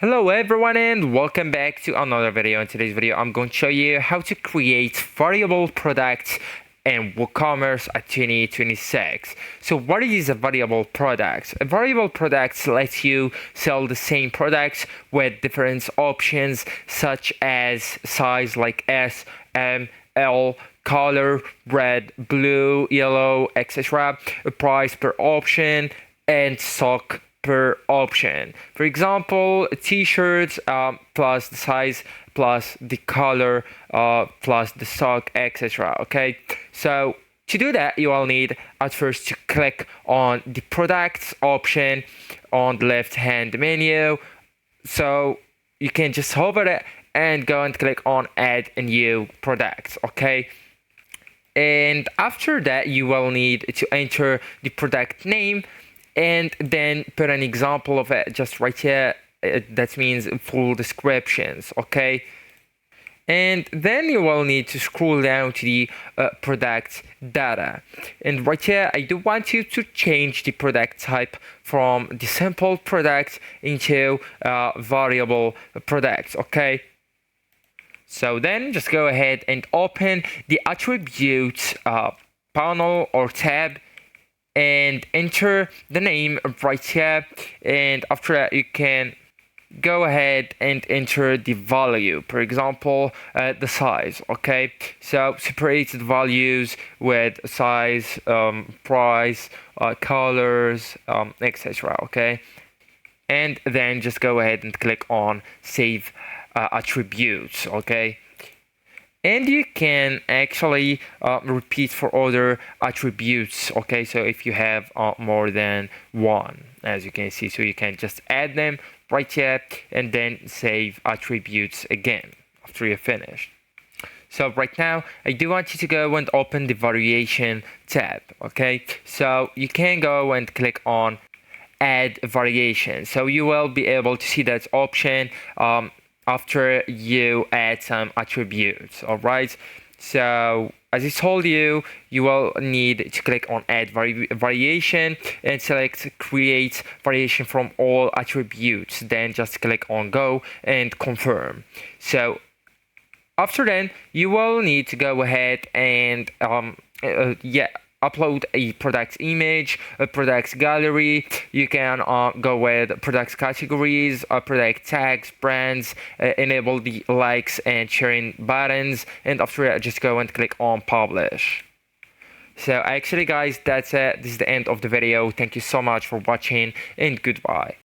Hello everyone and welcome back to another video. In today's video I'm going to show you how to create variable products in WooCommerce at 2026. So what is a variable product? A variable product lets you sell the same products with different options such as size like S, M, L, color, red, blue, yellow, etc. A price per option and stock per option. For example, t-shirts plus the size plus the color plus the stock, etc. Okay, so to do that you will need at first to click on the products option on the left hand menu. So you can just hover it and go and click on add a new product. Okay, and after that you will need to enter the product name and then put an example of it just right here. That means full descriptions. Okay, and then you will need to scroll down to the product data, and right here I do want you to change the product type from the simple product into variable products. Okay, so then just go ahead and open the attributes panel or tab and enter the name right here, and after that you can go ahead and enter the value, for example the size. Okay, so separate the values with size, price, colors, etc. Okay, and then just go ahead and click on save attributes. Okay, and you can actually repeat for other attributes. Okay, so if you have more than one, as you can see, so you can just add them right here and then save attributes again after you're finished. So right now I do want you to go and open the variation tab. Okay, so you can go and click on add variation, so you will be able to see that option after you add some attributes. All right, so as I told you, you will need to click on add variation and select create variation from all attributes, then just click on go and confirm. So after then you will need to go ahead and upload a product image, a product gallery. You can go with product categories, product tags, brands, enable the likes and sharing buttons, and after that just go and click on publish. So actually guys, that's it. This is the end of the video. Thank you so much for watching and goodbye.